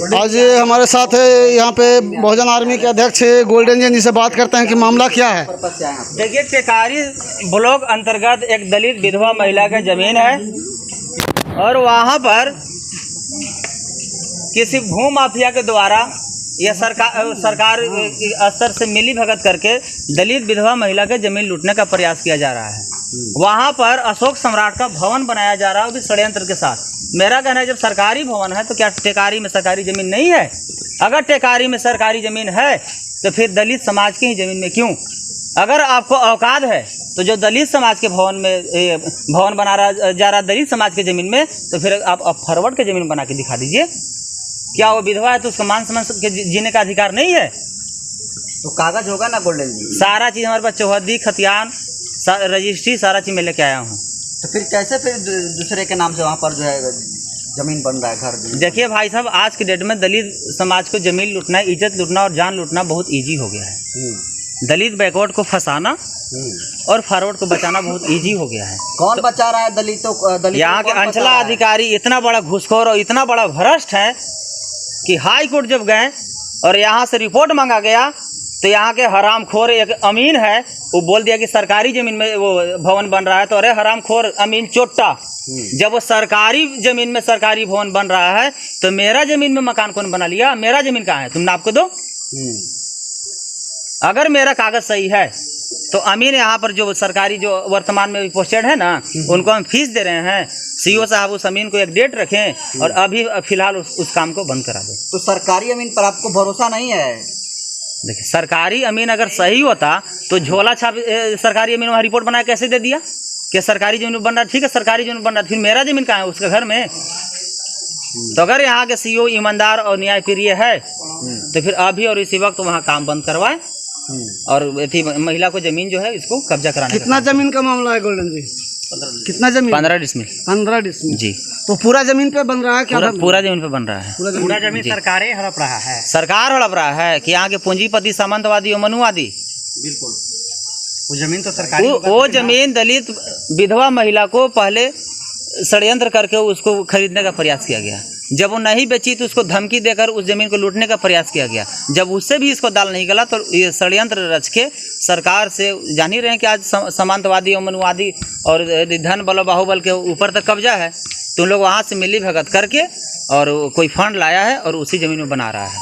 आज हमारे साथ यहाँ पे बहुजन आर्मी के अध्यक्ष गोल्डन जी से बात करते हैं कि मामला क्या है। देखिए, टेकारी ब्लॉक अंतर्गत एक दलित विधवा महिला का जमीन है और वहाँ पर किसी भू माफिया के द्वारा यह सरकार स्तर से मिली भगत करके दलित विधवा महिला के जमीन लूटने का प्रयास किया जा रहा है। वहाँ पर अशोक सम्राट का भवन बनाया जा रहा है, वो भी षड्यंत्र के साथ। मेरा कहना है, जब सरकारी भवन है तो क्या टेकारी में सरकारी ज़मीन नहीं है? अगर टेकारी में सरकारी ज़मीन है तो फिर दलित समाज की ही ज़मीन में क्यों? अगर आपको औकात है तो जो दलित समाज के भवन बना रहा जा रहा दलित समाज के ज़मीन में, तो फिर आप फॉरवर्ड के ज़मीन बना के दिखा दीजिए। क्या वो विधवा है तो उसका मान सम्मान के जीने का अधिकार नहीं है? तो कागज होगा ना गोल्डन जी? सारा चीज़ हमारे पास, चौहद्दी, खतियान, रजिस्ट्री, सारा चीज़ मैं लेके आया हूँ। तो फिर कैसे फिर दूसरे के नाम से वहाँ पर जो है ज़मीन बन रहा है, घर? देखिए भाई साहब, आज के डेट में दलित समाज को ज़मीन लूटना, इज्जत लूटना और जान लूटना बहुत इजी हो गया है। दलित बैकवर्ड को फंसाना और फॉरवर्ड को बचाना बहुत इजी हो गया है। कौन बचा रहा है दलितों को? यहाँ के अंचला अधिकारी इतना बड़ा घूसखोर और इतना बड़ा भ्रष्ट है कि हाई कोर्ट जब गए और यहाँ से रिपोर्ट मांगा गया तो यहाँ के हरामखोर एक अमीन है, वो बोल दिया कि सरकारी ज़मीन में वो भवन बन रहा है। तो अरे हरामखोर अमीन चोट्टा, जब वो सरकारी ज़मीन में सरकारी भवन बन रहा है तो मेरा ज़मीन में मकान कौन बना लिया? मेरा ज़मीन कहाँ है? तुम नाप को दो। अगर मेरा कागज़ सही है तो अमीन यहाँ पर जो सरकारी जो वर्तमान में पोस्टेड है ना, उनको हम फीस दे रहे हैं। सीईओ साहब उस अमीन को एक डेट रखें और अभी फिलहाल उस काम को बंद करा दें। तो सरकारी अमीन पर आपको भरोसा नहीं है? देखिए, सरकारी अमीन अगर सही होता तो झोला छाप सरकारी अमीन वहाँ रिपोर्ट बना कैसे दे दिया कि सरकारी जमीन बन रहा है? ठीक है, सरकारी जमीन बन रहा है, फिर मेरा जमीन कहाँ है? उसके घर में। तो अगर यहाँ के सीईओ ईमानदार और न्यायप्रिय है तो फिर अभी और इसी वक्त वहाँ काम बंद करवाए और महिला को जमीन जो है इसको कब्जा कराने। कितना जमीन का मामला है गोल्डन जी? कितना जमीन? 15 डिसमिल। 15 डिसमिल जी। तो पूरा जमीन पे बन रहा है क्या? पूरा जमीन पे बन रहा है। पूरा जमीन सरकार हड़प रहा है। सरकार हड़प रहा है कि यहाँ के पूंजीपति, सामंतवादी और मनुवादी। बिल्कुल, वो जमीन तो सरकारी। वो जमीन दलित विधवा महिला को पहले षड्यंत्र करके उसको खरीदने का प्रयास किया गया। जब वो नहीं बेची तो उसको धमकी देकर उस जमीन को लूटने का प्रयास किया गया। जब उससे भी इसको दाल नहीं गला तो ये षड्यंत्र रच के सरकार से, जान ही रहे हैं कि आज सामंतवादी और मनुवादी और धन बल बाहुबल के ऊपर तक कब्जा है। तो लोग वहाँ से मिली भगत करके और कोई फंड लाया है और उसी जमीन में बना रहा है।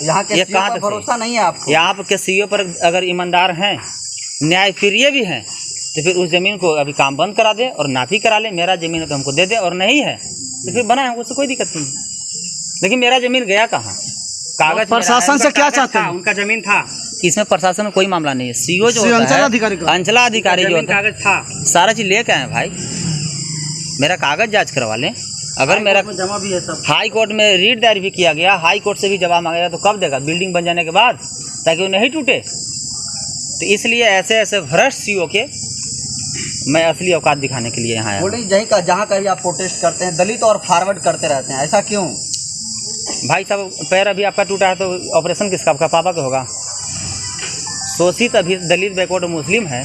यहाँ के सीईओ पर भरोसा नहीं है आपको? यहाँ के सीईओ पर अगर ईमानदार हैं, न्यायप्रिय भी हैं, तो फिर उस ज़मीन को अभी काम बंद करा दे और नापी करा ले। मेरा ज़मीन तो हमको दे दे, और नहीं है तो फिर बनाए, उससे कोई दिक्कत नहीं। लेकिन मेरा ज़मीन गया कहाँ? कागज प्रशासन से क्या चाहते हैं? उनका ज़मीन था, इसमें प्रशासन में कोई मामला नहीं है। सीईओ जो अंचला अधिकारी जो कागज था, सारा चीज़ लेके आए भाई। मेरा कागज जाँच करवा लें। अगर मेरा जमा भी है सब, हाई कोर्ट में रीट दायर भी किया गया, हाई कोर्ट से भी जवाब मांगा गया, तो कब देगा? बिल्डिंग बन जाने के बाद, ताकि वो नहीं टूटे। तो इसलिए ऐसे भ्रष्ट सीईओ के मैं असली औकात दिखाने के लिए यहाँ आया। बोले जहाँ कहीं आप प्रोटेस्ट करते हैं दलित और फॉरवर्ड करते रहते हैं, ऐसा क्यों? भाई साहब, पैर अभी आपका टूटा है तो ऑपरेशन किसका? आपका पापा का होगा। शोषित अभी दलित बैकवर्ड मुस्लिम है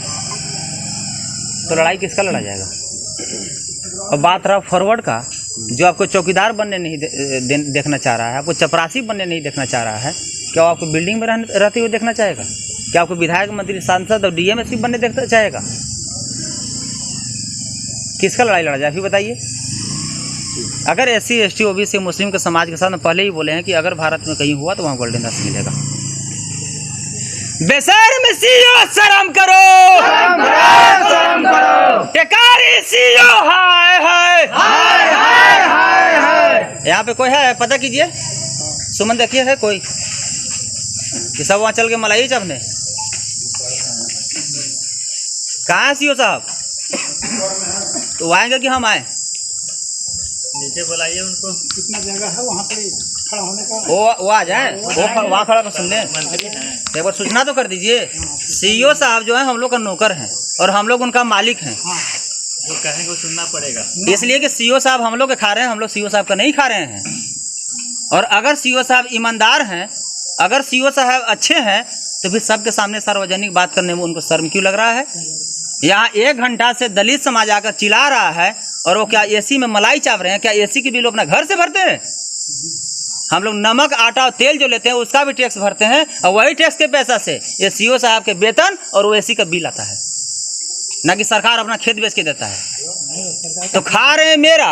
तो लड़ाई किसका लड़ा जाएगा? और बात रहा फॉरवर्ड का, जो आपको चौकीदार बनने नहीं देखना चाह रहा है, आपको चपरासी बनने नहीं देखना चाह रहा है, क्या वो आपको बिल्डिंग में रहते हुए देखना चाहेगा? क्या आपको विधायक, मंत्री, सांसद और डीएमएसपी बनने देखना चाहेगा? किसका लड़ाई लड़ा जाए, फिर बताइए। अगर SC, ST, OBC, मुस्लिम के समाज के साथ में पहले ही बोले हैं कि अगर भारत में कहीं हुआ तो वहाँ गोल्डन दास मिलेगा। बेशर्म सीईओ, शर्म करो, शर्म करो। टेकारी सीईओ, हाय हाय हाय हाय हाय हाय। यहाँ पे कोई है? पता कीजिए, सुमन देखिए है कोई कि सब वहाँ चल के मलाई चपने? कहाँ है सीईओ साहब? तो आएंगे कि हम आए? नीचे बुलाइए उनको। कितना जगह है वहाँ पे खड़ा होने का? वो आ जाए, वो वहाँ खड़ा कर सुन लें। एक बार सूचना तो कर दीजिए। सीईओ साहब जो है हम लोग का नौकर हैं और हम लोग उनका मालिक हैं। वो कहेंगे वो सुनना पड़ेगा, इसलिए कि सीईओ साहब हम लोग के खा रहे हैं, हम लोग सीईओ साहब का नहीं खा रहे हैं। और अगर सीईओ साहब ईमानदार हैं, अगर सीईओ साहब अच्छे हैं, तो फिर सबके सामने सार्वजनिक बात करने में उनको शर्म क्यों लग रहा है? यहाँ 1 घंटा से दलित समाज आकर चिल्ला रहा है और वो क्या एसी में मलाई चाप रहे हैं? क्या एसी की बिल अपना घर से भरते हैं? हम लोग नमक, आटा और तेल जो लेते हैं उसका भी टैक्स भरते हैं, और वही टैक्स के पैसा से ये सीओ साहब के वेतन और ओएसी का बिल आता है, ना कि सरकार अपना खेत बेच के देता है। तो खा रहे हैं मेरा,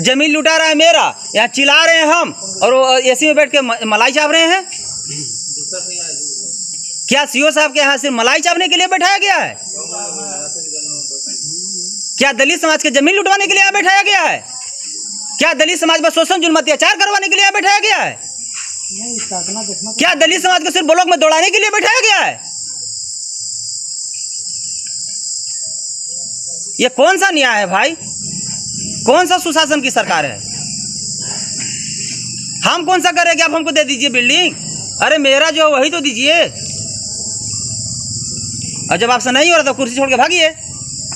जमीन लुटा रहा है मेरा, यहाँ चिल्ला रहे हैं हम, और वो एसी में बैठ के मलाई चाप रहे हैं। क्या सीओ साहब के यहाँ सिर्फ मलाई चापने के लिए बैठाया गया है? क्या दलित समाज के जमीन लुटवाने के लिए यहाँ बैठाया गया है? क्या दलित समाज पर शोषण जुल्म अत्याचार करवाने के लिए यहाँ बैठाया गया है? क्या दलित समाज को सिर्फ ब्लॉक में दौड़ाने के लिए बैठाया गया है? ये कौन सा न्याय है भाई? कौन सा सुशासन की सरकार है? हम कौन सा करें कि आप हमको दे दीजिए बिल्डिंग? अरे मेरा जो वही तो दीजिए। और जब आपसे नहीं हो रहा तो कुर्सी छोड़ के भागिए।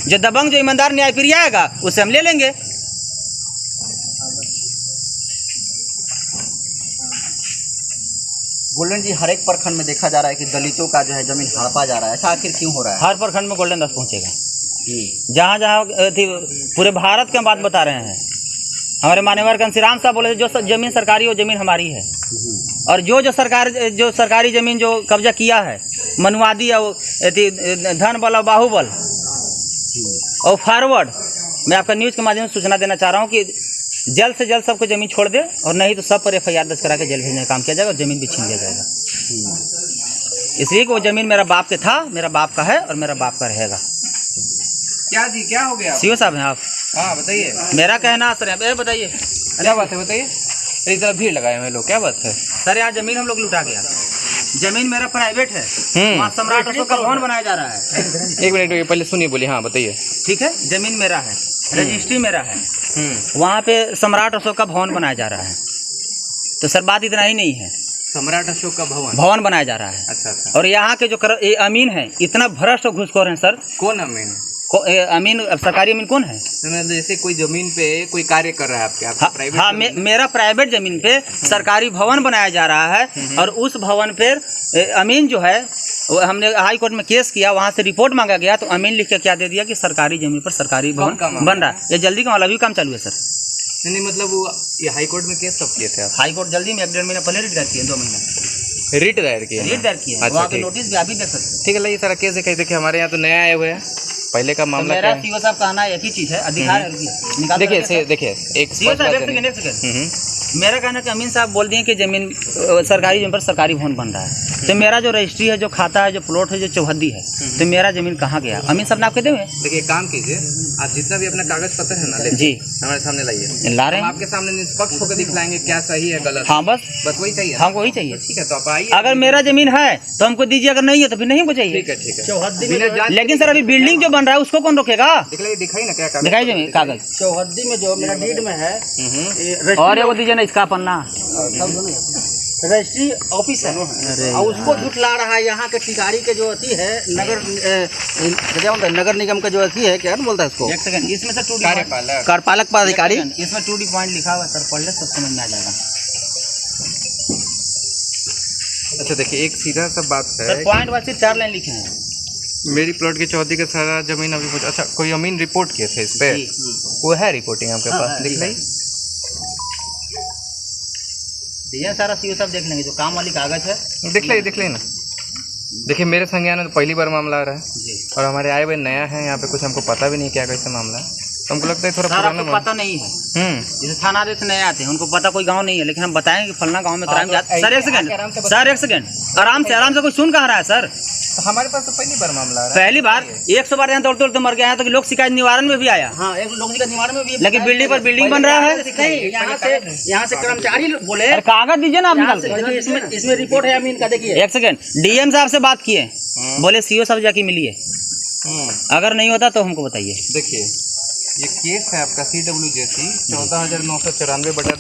जो दबंग, जो ईमानदार न्याय प्रिय आएगा उससे हम ले लेंगे। गोल्डन जी, हर एक प्रखंड में देखा जा रहा है कि दलितों का जो है जमीन हड़पा जा रहा है, ऐसा आखिर क्यों हो रहा है? हर प्रखंड में गोल्डन दास पहुंचेगा। जहाँ जहाँ पूरे भारत की हम बात बता रहे हैं। हमारे मान्यवर घनश्याम साहब बोले जो जमीन सरकारी वो जमीन हमारी है, और जो सरकारी जमीन जो कब्जा किया है, मनुवादी और धन बल और बाहुबल और फॉरवर्ड, मैं आपका न्यूज़ के माध्यम से सूचना देना चाह रहा हूँ कि जल्द से जल्द सबको ज़मीन छोड़ दे, और नहीं तो सब पर FIR दर्ज करा के जेल भेजने का काम किया जाएगा और ज़मीन भी छीन लिया जाएगा। इसलिए कि वो ज़मीन मेरा बाप के था, मेरा बाप का है और मेरा बाप का रहेगा। क्या जी, क्या हो गया? सीओ साहब हैं आप? हाँ बताइए, मेरा कहना सर, बताइए क्या बात है, बताइए। इस तरह भीड़ लगाए हुए लोग, क्या बात है? सर यहाँ जमीन हम लोग लुटा गया। जमीन मेरा प्राइवेट है, वहाँ सम्राट अशोक का भवन बनाया जा रहा है। एक मिनट पहले सुनिए, बोलिए। हाँ बताइए। ठीक है, जमीन मेरा है, रजिस्ट्री मेरा है, वहाँ पे सम्राट अशोक का भवन बनाया जा रहा है। तो सर बात इतना ही नहीं है, सम्राट अशोक का भवन बनाया जा रहा है। अच्छा। और यहाँ के जो ये अमीन है, इतना भ्रष्ट और घूसखोर है सर। कौन अमीन? अमीन, सरकारी अमीन कौन है? जैसे कोई जमीन पे कोई कार्य कर रहा है आपके, प्राइवेट? हाँ, मेरा प्राइवेट जमीन पे सरकारी भवन बनाया जा रहा है, और उस भवन पर अमीन जो है, हमने हाई कोर्ट में केस किया, वहाँ से रिपोर्ट मांगा गया, तो अमीन लिख के क्या दे दिया कि सरकारी जमीन पर सरकारी भवन बन रहा है। ये जल्दी का वाला भी काम चालू है सर। नहीं, मतलब वो ये हाई कोर्ट में केस कब किए थे आप? हाई कोर्ट जल्दी में 1-1.5 महीना पहले रिट दायर किए, 2 महीना रिट दायर किया। अच्छा, वहाँ पे नोटिस भी आप ही देख सकते हैं। ठीक है, ये सारा केस देखिए। देखिए हमारे यहाँ तो नया आए हुए हैं, पहले का मामला मेरा सीओ साहब कहना एक ही चीज़ है, अधिकार देखिए एक सीओ साहब एक सेकंड, मेरा कहना है कि अमीन साहब बोल दिए कि जमीन सरकारी जमीन पर सरकारी भवन बन रहा है, तो मेरा जो रजिस्ट्री है, जो खाता है, जो प्लॉट है, जो चौहद्दी है, तो मेरा जमीन कहाँ गया? अमीन साहब ने आपके देंगे। देखिए काम कीजिए, आप जितना भी अपना कागज पत्र है ना जी हमारे सामने लाइए, ला रहे हैं। आपके सामने निष्पक्ष होकर दिखलाएंगे क्या सही है गलत। हाँ बस वही चाहिए, हमको वही चाहिए। ठीक है, तो आप आइए। अगर मेरा जमीन है तो हमको दीजिए, अगर नहीं है तो फिर नहीं हमको चाहिए। ठीक है। लेकिन सर अभी बिल्डिंग जो बन रहा है उसको कौन रोकेगा? दिखाई ना क्या कागज, दिखाई जमीन कागज चौहद्दी में जो मेरा डीड में है, और ये वो दीजिए ना, इसका पन्ना रजिस्ट्री ऑफिस है, और उसको झुटला रहा है यहाँ के टिकारी के जो अथी है, नगर निगम का जो अथी है, क्या बोलता है उसको? एक सेकंड, इसमें सर 2D कार्यपालक पदाधिकारी, इसमें 2D पॉइंट लिखा हुआ है सर, पढ़ ले सब समझ में आ जाएगा। अच्छा देखिए, एक सीधा सा बात है सर पॉइंट वाइज 4 लाइन लिखे हैं। मेरी प्लॉट की चौहद्दी का सारा जमीन अभी अच्छा, कोई अमीन रिपोर्ट किए थे इस पे? वो है रिपोर्टिंग आपके पास? दिख रही ये सारा सीओ साहब देख लेंगे, जो काम वाली कागज है दिख ली ना। देखिए मेरे संज्ञान में तो पहली बार मामला आ रहा है जी, और हमारे आए हुए नया है यहाँ पे, कुछ हमको पता भी नहीं क्या कैसे मामला है, तो हमको लगता है थोड़ा सर पुराना आपको पता नहीं है। जैसे थाना आदेश नए आते हैं, उनको पता कोई गांव नहीं है, लेकिन हम बताएंगे कि फलना गांव में क्राइम जाता है। सर एक सेकंड, आराम से कोई सुन कहाँ रहा है सर? तो हमारे पास तो पहली बार मामला आ रहा है। पहली बार 100 बार यहाँ दौड़ते मर गया है, तो लोग शिकायत निवारण में भी आया। हाँ, एक लोग का निवारण में भी, लेकिन बिल्डिंग पर बिल्डिंग बन रहा है। यहाँ से कर्मचारी बोले, अरे कागज दीजिए ना आप निकाल के। इसमें रिपोर्ट है अमीन का, देखिए। एक सेकंड, डीएम साहब से बात किए, बोले सीओ साहब जाके मिलिए, अगर नहीं होता तो हमको बताइए। देखिए ये केस है आपका CWJC 14,994/2